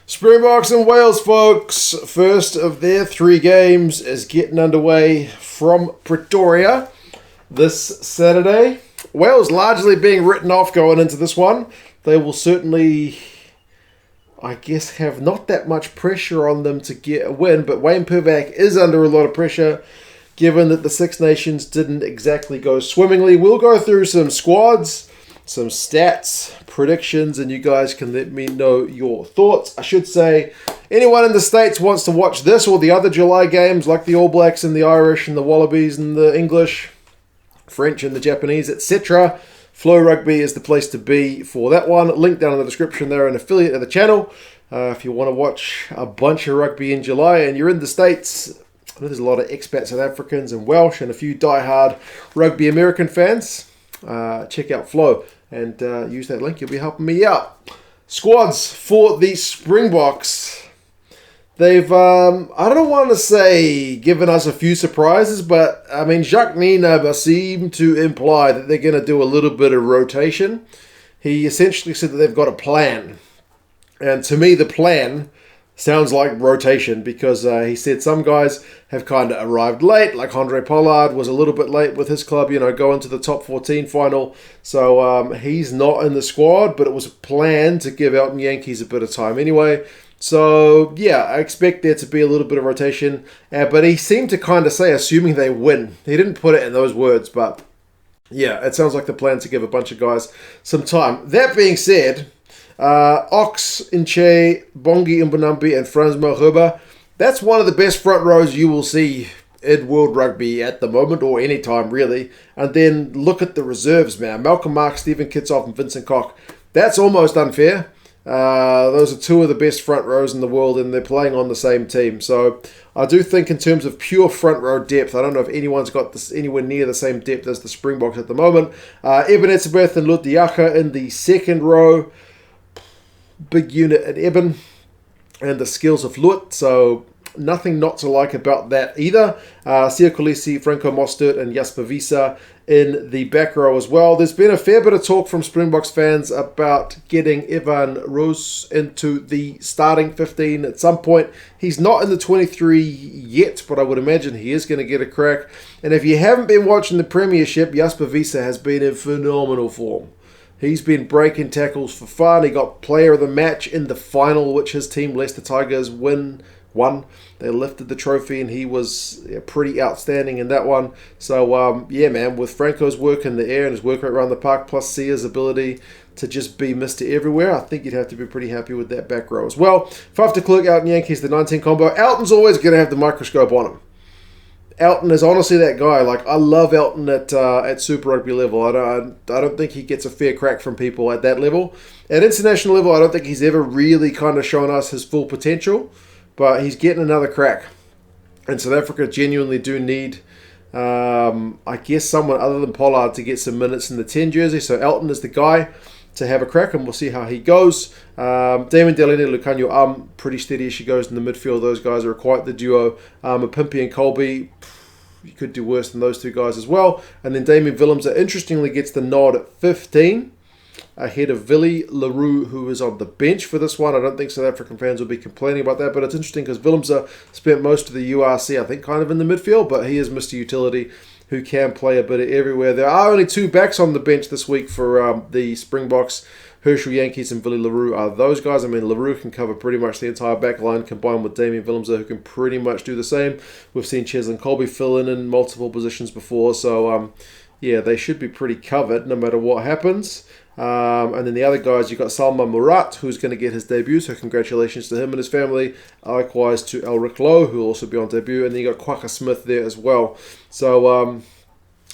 Springboks and Wales, folks. First of their 3 games is getting underway from Pretoria this Saturday. Wales largely being written off going into this one. They will certainly, I guess, have not that much pressure on them to get a win, but Wayne Pivac is under a lot of pressure given that the Six Nations didn't exactly go swimmingly. We'll go through some squads, some stats, predictions, and you guys can let me know your thoughts. I should say, anyone in the States wants to watch this or the other July games, like the All Blacks and the Irish and the Wallabies and the English, French and the Japanese, etc., Flow Rugby is the place to be for that one. Link down in the description there, an affiliate of the channel. If you want to watch a bunch of rugby in July and you're in the States, I know there's a lot of expat South Africans and Welsh and a few die-hard rugby American fans. Check out Flow and use that link. You'll be helping me out. Squads for the Springboks. They've, I don't want to say given us a few surprises, but I mean, Jacques Nienaber seemed to imply that they're going to do a little bit of rotation. He essentially said that they've got a plan. And to me, the plan sounds like rotation because he said some guys have kind of arrived late, like Andre Pollard was a little bit late with his club, going to the top 14 final. So he's not in the squad, but it was planned to give Elton Jantjies a bit of time anyway. So, yeah, I expect there to be a little bit of rotation. But he seemed to kind of say, assuming they win. He didn't put it in those words, but yeah, it sounds like the plan to give a bunch of guys some time. That being said, Ox, Nché, Bongi, Mbonambi, and Frans Malherbe, that's one of the best front rows you will see in World Rugby at the moment, or any time really. And then look at the reserves, man. Malcolm Marx, Stephen Kitshoff, and Vincent Koch. That's almost unfair. Those are 2 of the best front rows in the world, and they're playing on the same team. So I do think in terms of pure front row depth, I don't know if anyone's got this anywhere near the same depth as the Springboks at the moment. Eben, Etzebeth, and Lood Jager in the second row. Big unit at Eben, and the skills of Lood, so nothing not to like about that either. Kolisi, Franco, Mostert, and Jasper Wiese in the back row as well. There's been a fair bit of talk from Springboks fans about getting Evan Roos into the starting 15 at some point. He's not in the 23 yet, but I would imagine he is going to get a crack. And if you haven't been watching the Premiership, Jasper Wiese has been in phenomenal form. He's been breaking tackles for fun. He got player of the match in the final, which his team, Leicester Tigers, won. They lifted the trophy, and he was pretty outstanding in that one. So, yeah, man, with Franco's work in the air and his work right around the park, plus Sia's ability to just be Mr. Everywhere, I think you'd have to be pretty happy with that back row as well. 5 to Klerk, Elton Jantjies, the 19 combo. Elton's always going to have the microscope on him. Elton is honestly that guy. Like, I love Elton at Super Rugby level. I don't think he gets a fair crack from people at that level. At international level, I don't think he's ever really kind of shown us his full potential, but he's getting another crack. And South Africa genuinely do need, I guess, someone other than Pollard to get some minutes in the 10 jersey. So Elton is the guy to have a crack, and we'll see how he goes. Damian, Allende, Lukhanyo, pretty steady as she goes in the midfield. Those guys are quite the duo. Mapimpi and Kolbe, you could do worse than those 2 guys as well. And then Damian Willemse, interestingly, gets the nod at 15, ahead of Willie Leroux, who is on the bench for this one. I don't think South African fans will be complaining about that, but it's interesting because Willemse spent most of the URC, I think, kind of in the midfield, but he is Mr. Utility, who can play a bit of everywhere. There are only 2 backs on the bench this week for the Springboks. Herschel Jantjies and Willie Leroux are those guys. I mean, Leroux can cover pretty much the entire back line, combined with Damian Willemse, who can pretty much do the same. We've seen Cheslin Kolbe fill in multiple positions before, so yeah, they should be pretty covered no matter what happens. And then the other guys, you've got Salman Murat, who's going to get his debut, so congratulations to him and his family. Likewise to Elric Lowe, who will also be on debut. And then you got Quagga Smith there as well. So,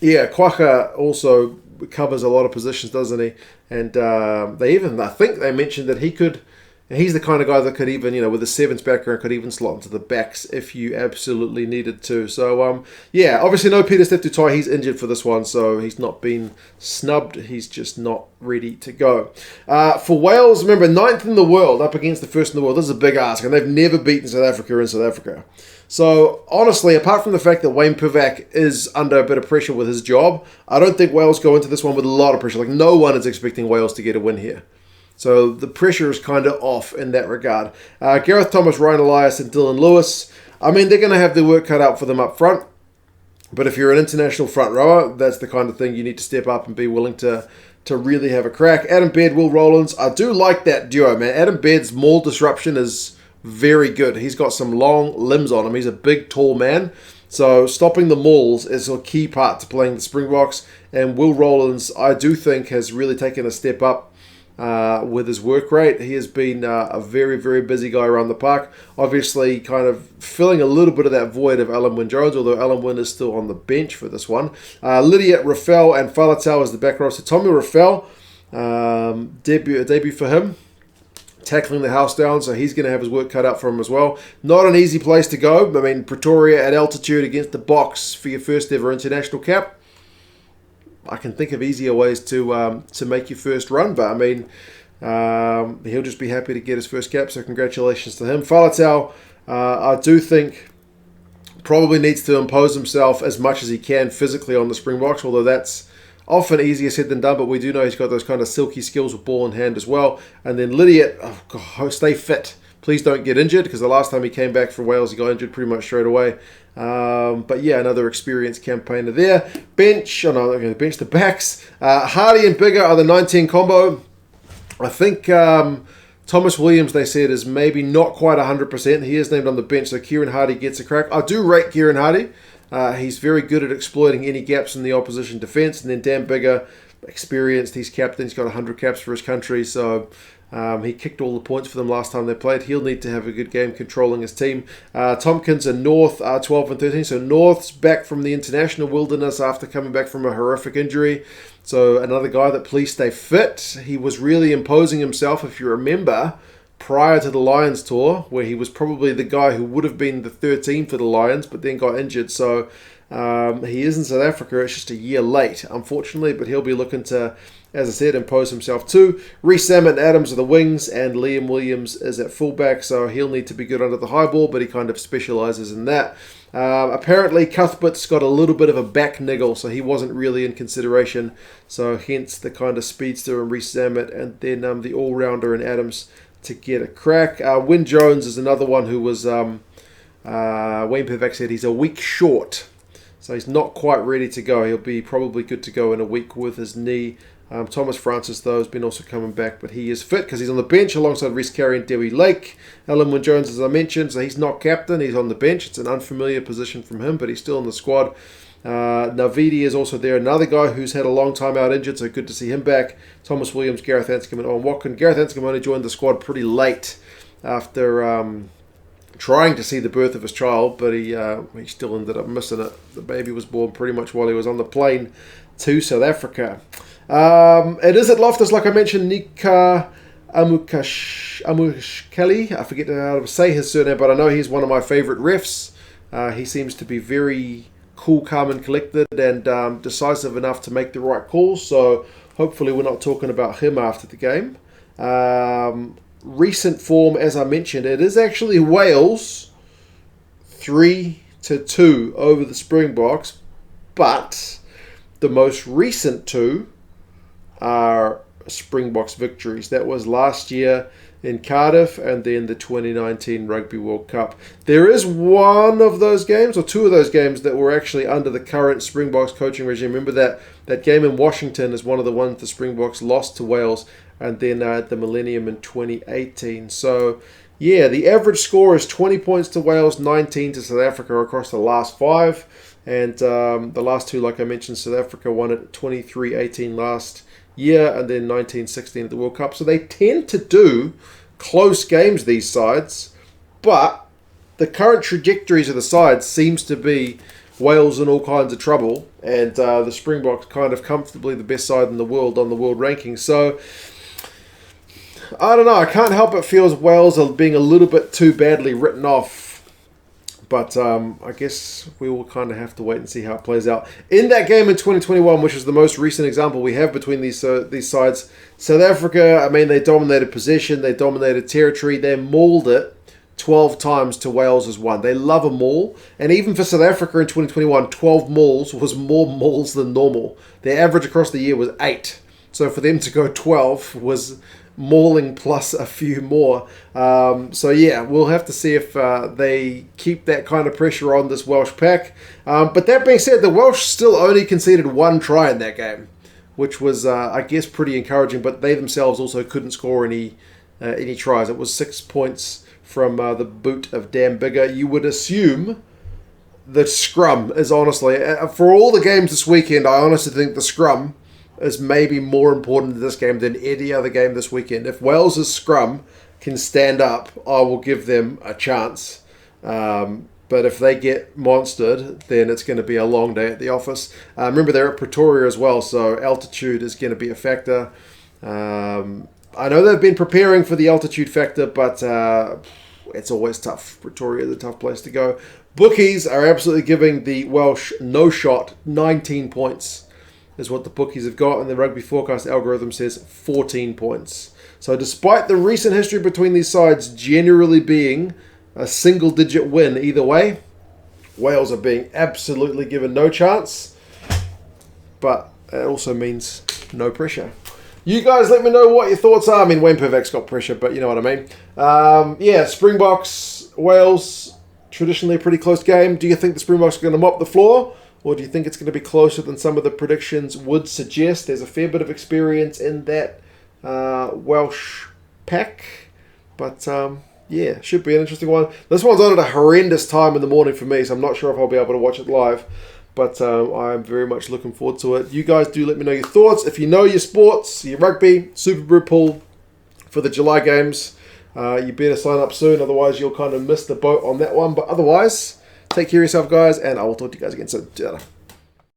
yeah, Quagga also covers a lot of positions, doesn't he? And I think they mentioned that he's the kind of guy that could even, with a sevens background, could even slot into the backs if you absolutely needed to. So, yeah, obviously no Peter Steph-Tutai. He's injured for this one, so he's not been snubbed. He's just not ready to go. For Wales, remember, 9th in the world up against the 1st in the world. This is a big ask, and they've never beaten South Africa in South Africa. So, honestly, apart from the fact that Wayne Pivac is under a bit of pressure with his job, I don't think Wales go into this one with a lot of pressure. Like, no one is expecting Wales to get a win here. So the pressure is kind of off in that regard. Gareth Thomas, Ryan Elias and Dylan Lewis. I mean, they're going to have their work cut out for them up front. But if you're an international front rower, that's the kind of thing you need to step up and be willing to really have a crack. Adam Baird, Will Rowlands. I do like that duo, man. Adam Baird's maul disruption is very good. He's got some long limbs on him. He's a big, tall man. So stopping the mauls is a key part to playing the Springboks. And Will Rowlands, I do think, has really taken a step up with his work rate. He has been a very, very busy guy around the park. Obviously, kind of filling a little bit of that void of Alan Wynne-Jones, although Alan Wynne is still on the bench for this one. Lydia, Rafael, and Faletau as the back row. So Tommy Rafael, debut for him. Tackling the house down, so he's going to have his work cut out for him as well. Not an easy place to go. I mean, Pretoria at altitude against the Boks for your first ever international cap. I can think of easier ways to make your first run, but I mean, he'll just be happy to get his first cap, so congratulations to him. Faletau, I do think, probably needs to impose himself as much as he can physically on the Springboks, although that's often easier said than done, but we do know he's got those kind of silky skills with ball in hand as well. And then Lydiate, stay fit. Please don't get injured, because the last time he came back from Wales, he got injured pretty much straight away. But yeah, another experienced campaigner there. Bench the backs. Hardy and Bigger are the 19 combo. I think Thomas Williams, they said, is maybe not quite 100%. He is named on the bench, so Kieran Hardy gets a crack. I do rate Kieran Hardy. He's very good at exploiting any gaps in the opposition defence. And then Dan Bigger, experienced. He's captain. He's got 100 caps for his country, so he kicked all the points for them last time they played. He'll need to have a good game controlling his team. Tompkins and North are 12 and 13. So North's back from the international wilderness after coming back from a horrific injury. So another guy that please stay fit. He was really imposing himself, if you remember, prior to the Lions tour, where he was probably the guy who would have been the 13 for the Lions, but then got injured. So he is in South Africa. It's just a year late, unfortunately, but he'll be looking to, as I said, impose himself too. Rees-Zammit and Adams are the wings, and Liam Williams is at fullback, so he'll need to be good under the high ball, but he kind of specialises in that. Apparently, Cuthbert's got a little bit of a back niggle, so he wasn't really in consideration, so hence the kind of speedster in Rees-Zammit, and then the all-rounder in Adams to get a crack. Wyn Jones is another one who was, Wayne Pivak said he's a week short, so he's not quite ready to go. He'll be probably good to go in a week with his knee. Thomas Francis, though, has been also coming back, but he is fit because he's on the bench alongside Rhys Carey and Dewi Lake. Alan Wynne-Jones, as I mentioned, so he's not captain. He's on the bench. It's an unfamiliar position from him, but he's still in the squad. Navidi is also there, another guy who's had a long time out injured, so good to see him back. Thomas Williams, Gareth Anscombe and Owen Watkin. Gareth Anscombe only joined the squad pretty late after trying to see the birth of his child, but he still ended up missing it. The baby was born pretty much while he was on the plane to South Africa. It is at Loftus, like I mentioned, Nika Amushkeli. I forget how to say his surname, but I know he's one of my favourite refs. He seems to be very cool, calm and collected, and decisive enough to make the right calls, so hopefully we're not talking about him after the game. Recent form, as I mentioned, it is actually Wales 3-2 over the Springboks, but the most recent two are Springboks victories. That was last year in Cardiff and then the 2019 Rugby World Cup. There is one of those games, or two of those games, that were actually under the current Springboks coaching regime. Remember that game in Washington is one of the ones the Springboks lost to Wales, and then at the Millennium in 2018. So yeah, the average score is 20 points to Wales, 19 to South Africa across the last five. And the last two, like I mentioned, South Africa won at 23-18 last year, and then 19-16 at the World Cup. So they tend to do close games, these sides, but the current trajectories of the sides seems to be Wales in all kinds of trouble, and the Springboks kind of comfortably the best side in the world on the world rankings. So I don't know, I can't help but feel Wales are being a little bit too badly written off. But I guess we will kind of have to wait and see how it plays out. In that game in 2021, which is the most recent example we have between these sides, South Africa, I mean, they dominated possession, they dominated territory, they mauled it 12 times to Wales as one. They love a maul. And even for South Africa in 2021, 12 mauls was more mauls than normal. Their average across the year was 8. So for them to go 12 was mauling plus a few more. So yeah, we'll have to see if they keep that kind of pressure on this Welsh pack. But that being said, the Welsh still only conceded 1 try in that game, which was, I guess, pretty encouraging. But they themselves also couldn't score any tries. It was 6 points from the boot of Dan Biggar. You would assume the scrum is honestly, for all the games this weekend, I honestly think the scrum is maybe more important in this game than any other game this weekend. If Wales' scrum can stand up, I will give them a chance. But if they get monstered, then it's going to be a long day at the office. Remember, they're at Pretoria as well, so altitude is going to be a factor. I know they've been preparing for the altitude factor, but it's always tough. Pretoria is a tough place to go. Bookies are absolutely giving the Welsh no shot. 19 points is what the bookies have got, and the Rugby Forecast algorithm says 14 points. So despite the recent history between these sides generally being a single-digit win either way, Wales are being absolutely given no chance, but it also means no pressure. You guys let me know what your thoughts are. I mean, Wayne Pivac's got pressure, but you know what I mean. Yeah, Springboks, Wales, traditionally a pretty close game. Do you think the Springboks are going to mop the floor? Or do you think it's going to be closer than some of the predictions would suggest? There's a fair bit of experience in that Welsh pack. But, yeah, should be an interesting one. This one's on at a horrendous time in the morning for me, so I'm not sure if I'll be able to watch it live. But I'm very much looking forward to it. You guys do let me know your thoughts. If you know your sports, your rugby, Super Brew pool for the July games, you better sign up soon. Otherwise, you'll kind of miss the boat on that one. But otherwise, take care of yourself, guys, and I will talk to you guys again soon.